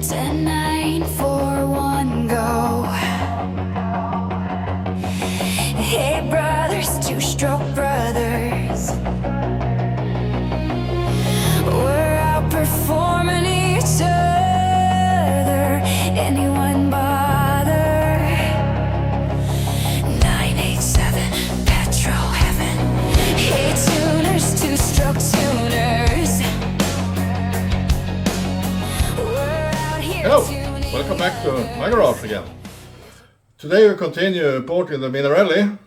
10, 9, 4, 1, go. Hey brothers, two-stroke brothers, we're outperforming each other. Anyone bother? 987, petrol heaven. Hey tuners, two-stroke tuners, we're out here. Hello, welcome back to my garage again. Today we continue porting the Minarelli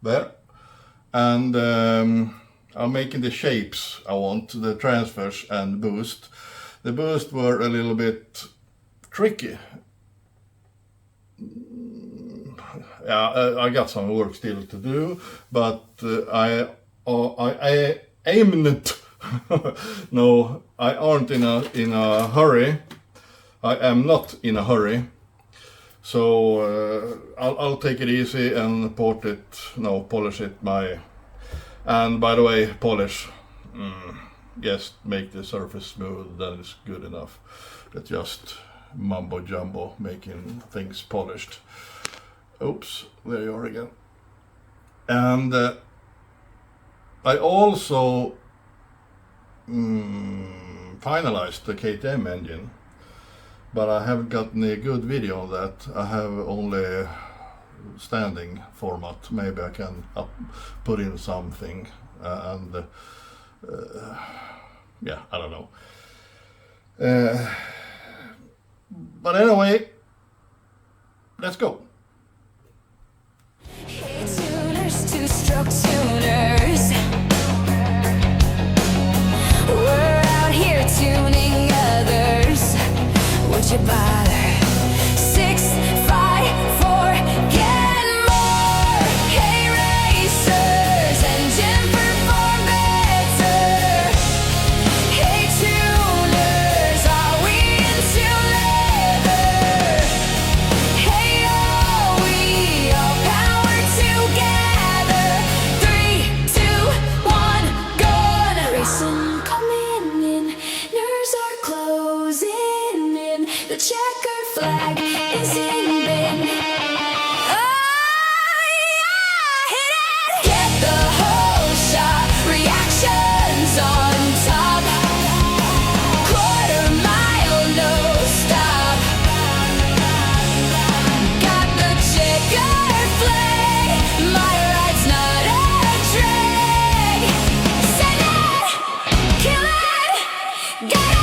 there, and I'm making the shapes I want, the transfers and boost. The boost were a little bit tricky. Yeah, I got some work still to do, but I aimed. No, I aren't in a hurry. I am not in a hurry. So I'll take it easy and polish it. And by the way, polish. Just make the surface smooth, then it's good enough. It's just mumbo jumbo making things polished. Oops, there you are again. And I also finalized the KTM engine. But I haven't gotten a good video on that. I have only standing format. Maybe I can put in something yeah, I don't know. But anyway, let's go. Hey tuners, two-stroke tuners, we're out here tuning others. Would you bother? 6, 5, 4, get more. Hey racers, engine perform better. Hey tuners, are we into leather? Hey we all power together. 3, 2, 1, go. Racing coming in, nerves are closing in. The checkered flag is in bin. Oh yeah, hit it! Get the whole shot, reactions on top. Quarter mile, no stop. Got the checkered flag, my ride's not a drag. Send it, kill it, get it!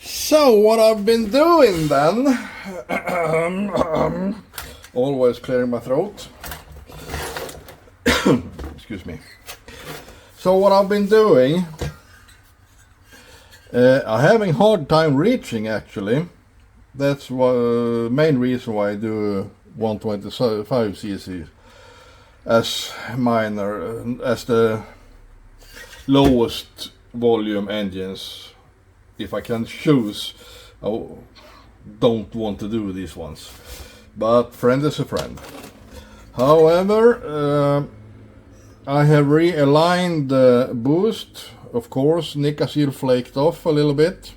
So what I've been doing then, always clearing my throat. Excuse me. So what I've been doing, I'm having hard time reaching actually. That's the main reason why I do 125cc as minor, as the lowest volume engines. If I can choose, I don't want to do these ones, but friend is a friend. However, I have realigned the boost. Of course, Nicasil flaked off a little bit,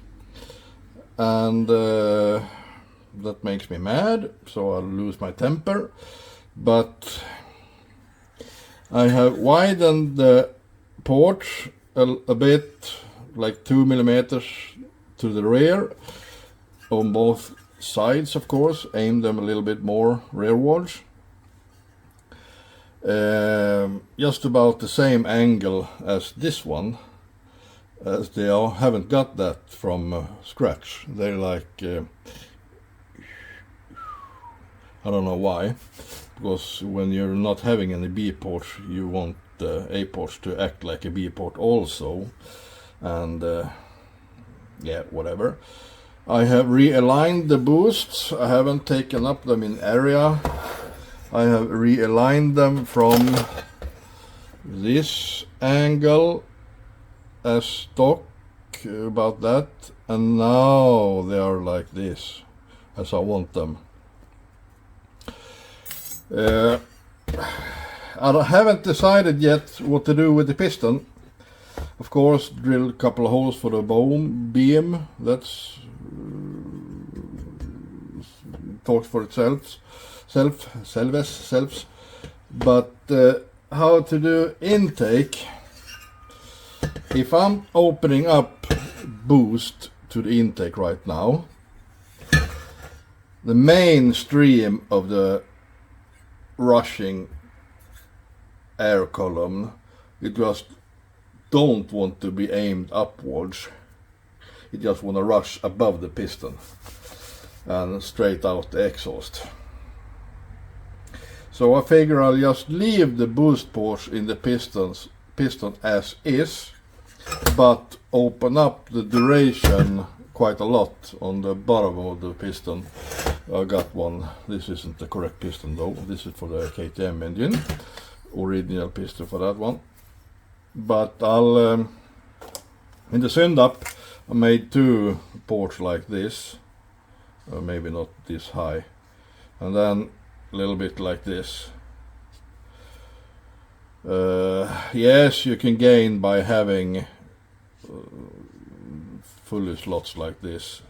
and that makes me mad, so I'll lose my temper. But I have widened the porch a bit, like 2 millimeters to the rear on both sides, of course, aim them a little bit more rearwards. Just about the same angle as this one, as they haven't got that from scratch. They're like I don't know why, because when you're not having any B ports, you want the A ports to act like a B port also, and yeah, whatever. I have realigned the boosts. I haven't taken up them in area. I have realigned them from this angle as stock, about that, and now they are like this, as I want them. I haven't decided yet what to do with the piston. Of course, drill a couple of holes for the beam. That's talks for itself. But how to do intake? If I'm opening up boost to the intake right now, the main stream of the rushing air column, it just don't want to be aimed upwards. It just want to rush above the piston and straight out the exhaust. So I figure I'll just leave the boost ports in the piston as is, but open up the duration quite a lot on the bottom of the piston. I got one. This isn't the correct piston though. This is for the KTM engine. Original piston for that one. But I'll in the send up I made 2 ports like this, maybe not this high, and then a little bit like this. Yes, you can gain by having fully slots like this,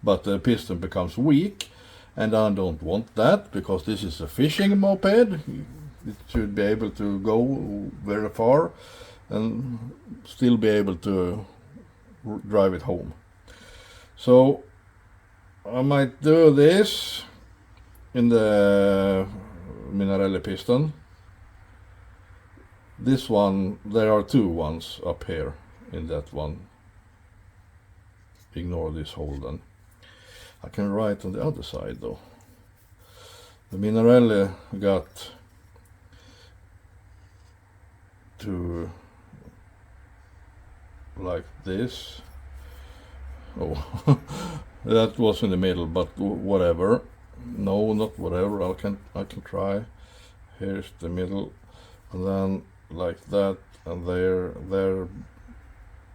but the piston becomes weak, and I don't want that, because this is a fishing moped. It should be able to go very far and still be able to drive it home. So I might do this in the Minarelli piston. This one, there are 2 ones up here in that one. Ignore this hole then. I can write on the other side though. The Minarelli got 2 like this. Oh, that was in the middle, but whatever. No, not whatever. I can try. Here's the middle, and then like that, and there,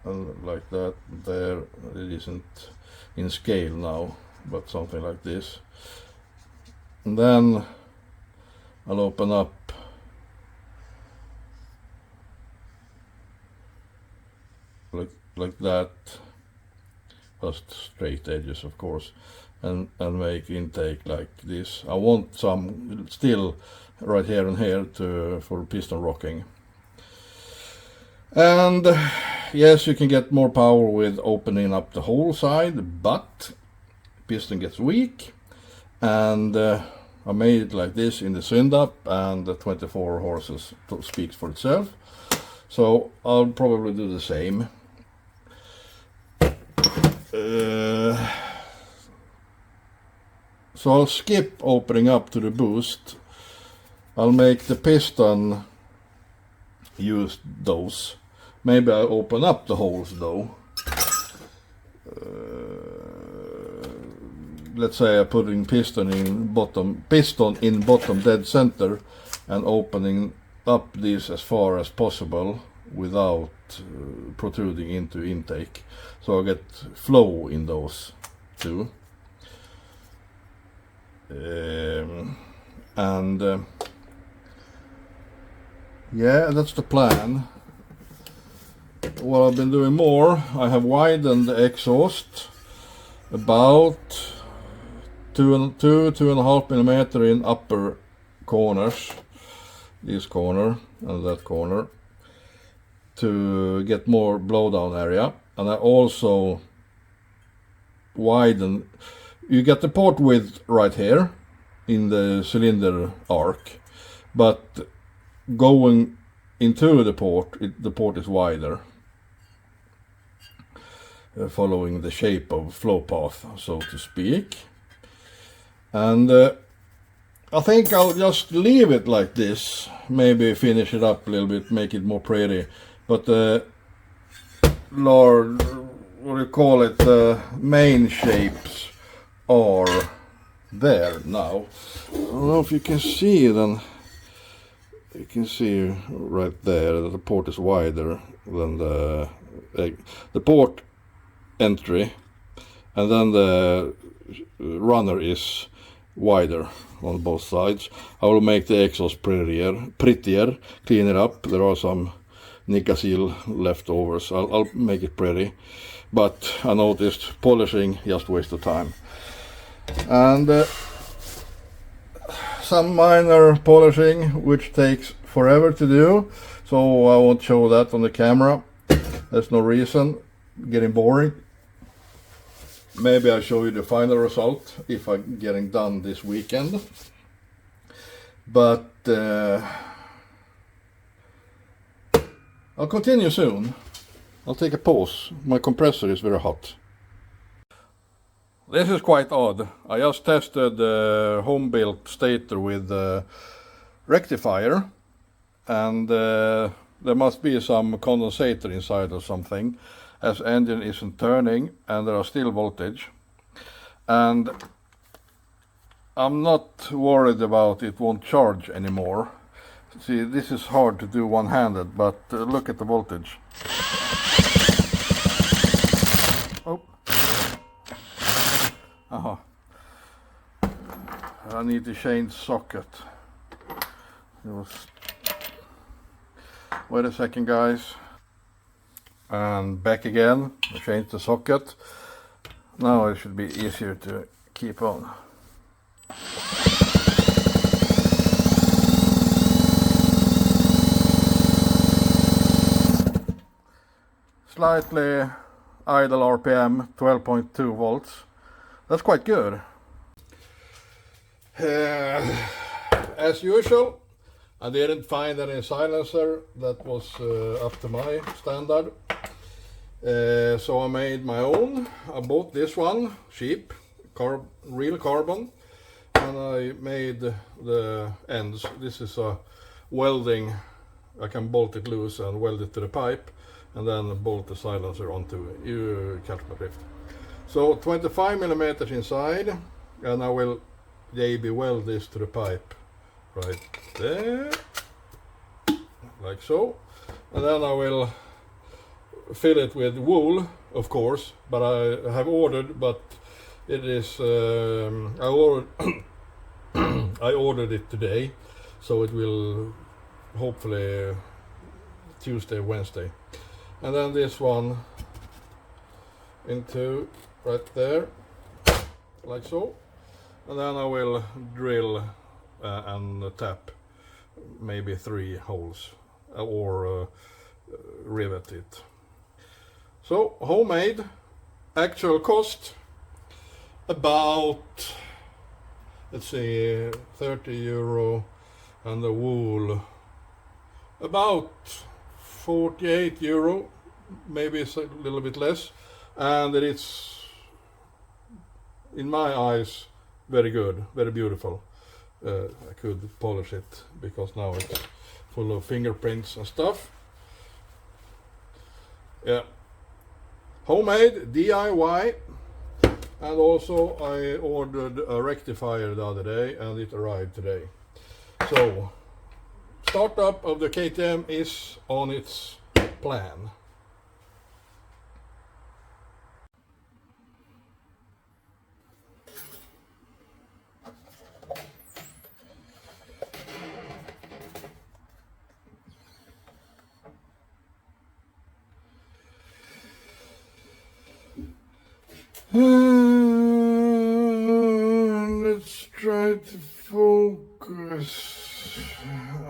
and like that, there. It isn't in scale now, but something like this. And then I'll open up like that, just straight edges of course, and make intake like this. I want some still right here and here for piston rocking. And yes, you can get more power with opening up the whole side, but piston gets weak, and I made it like this in the send-up, and the 24 horses speaks for itself. So I'll probably do the same. So I'll skip opening up to the boost. I'll make the piston use those. Maybe I open up the holes though. Let's say I'm putting piston in bottom dead center, and opening up these as far as possible without protruding into intake, so I get flow in those 2. Yeah, that's the plan. What I've been doing more, I have widened the exhaust about 2.5 millimeter in upper corners, this corner and that corner, to get more blowdown area. And I also widen. You get the port width right here in the cylinder arc, but going into the port is wider, following the shape of flow path, so to speak. And I think I'll just leave it like this. Maybe finish it up a little bit, make it more pretty. But Lord, what do you call it? The main shapes are there now. I don't know if you can see then. You can see right there that the port is wider than the port entry, and then the runner is wider on both sides. I will make the exhaust prettier, clean it up. There are some Nicasil leftovers. I'll make it pretty, but I noticed polishing just waste of time. And some minor polishing which takes forever to do, so I won't show that on the camera. There's no reason, getting boring. Maybe I'll show you the final result if I'm getting done this weekend. But I'll continue soon. I'll take a pause. My compressor is very hot. This is quite odd. I just tested the home-built stator with rectifier, and there must be some condensator inside or something, as engine isn't turning and there are still voltage. And I'm not worried about it won't charge anymore. See, this is hard to do one-handed, but look at the voltage. Oh. Uh-huh. I need to change socket. Wait a second, guys. And back again. I changed the socket. Now it should be easier to keep on. Slightly idle RPM, 12.2 volts. That's quite good. As usual, I didn't find any silencer that was up to my standard. So I made my own. I bought this one, cheap, real carbon, and I made the ends. This is a welding. I can bolt it loose and weld it to the pipe, and then bolt the silencer onto it. You catch my drift. So 25mm inside, and I will JB weld this to the pipe right there, like so. And then I will fill it with wool, of course, but I have ordered, but it is, I ordered it today, so it will hopefully Tuesday, Wednesday. And then this one into right there, like so. And then I will drill and tap maybe 3 holes or rivet it. So homemade, actual cost about, let's see, 30 euro, and the wool about 48 euro, maybe it's a little bit less, and it's, in my eyes, very good, very beautiful. I could polish it because now it's full of fingerprints and stuff. Yeah, homemade, DIY, and also I ordered a rectifier the other day and it arrived today. So, startup of the KTM is on its plan. Let's try to focus.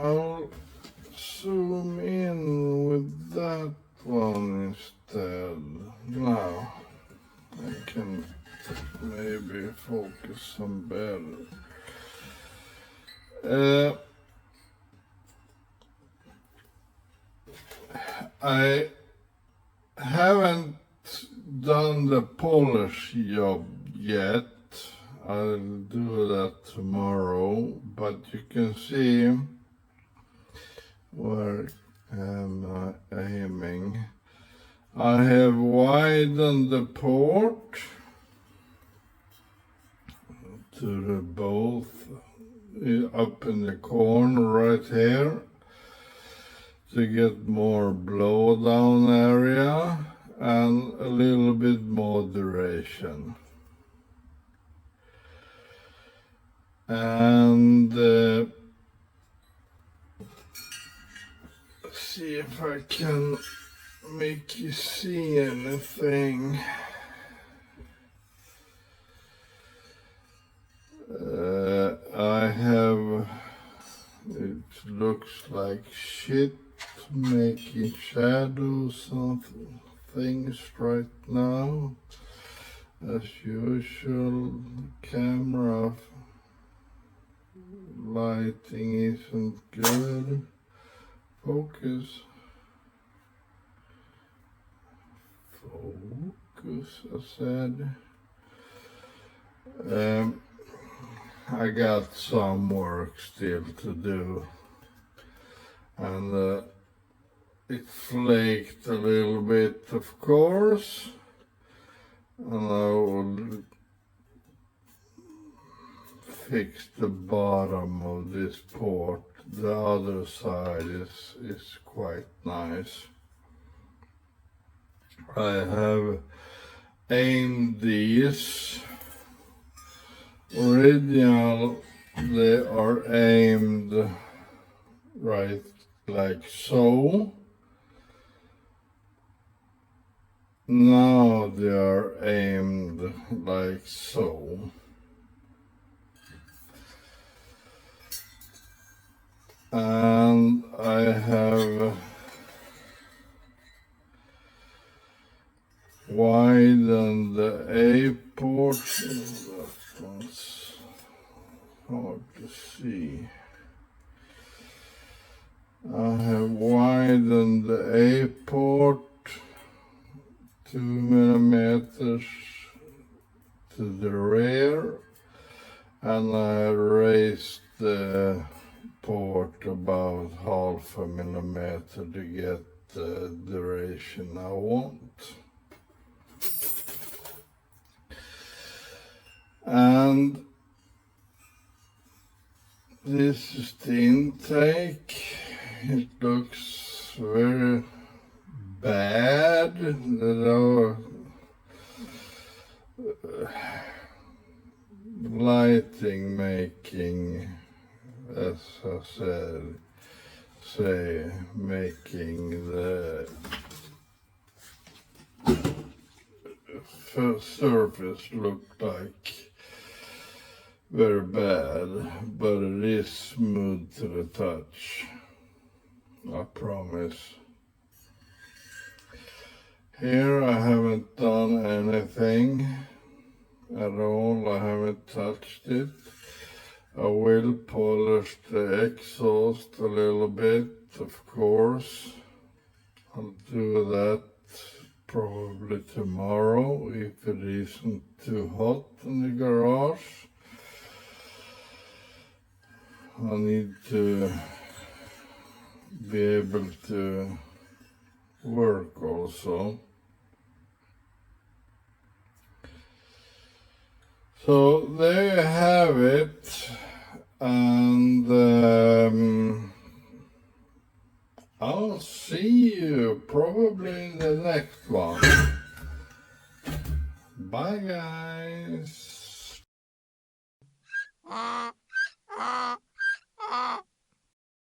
I'll zoom in with that one instead. Now I can maybe focus some better. I haven't done the polish job yet. I'll do that tomorrow, but but you can see where am I aiming. I have widened the port to the both up in the corner right here to get more blowdown area and a little bit more duration. And see if I can make you see anything. I have, it looks like shit, making shadows on things right now. As usual, camera lighting isn't good. Focus. Focus, I said. I got some work still to do, and it flaked a little bit, of course, and I will fix the bottom of this port. The other side is quite nice. I have aimed these. Original, they are aimed right like so. Now they are aimed like so. And I have widened the A port. That one's hard to see. I have widened the A port 2 millimeters to the rear, and I raised the port about 0.5 millimeter to get the duration I want. And this is the intake. It looks very bad. The lighting making, as I said, making the surface look like very bad, but it is smooth to the touch, I promise. Here I haven't done anything at all, I haven't touched it. I will polish the exhaust a little bit, of course. I'll do that probably tomorrow if it isn't too hot in the garage. I need to be able to work also. So there you have it, and I'll see you probably in the next one. Bye guys.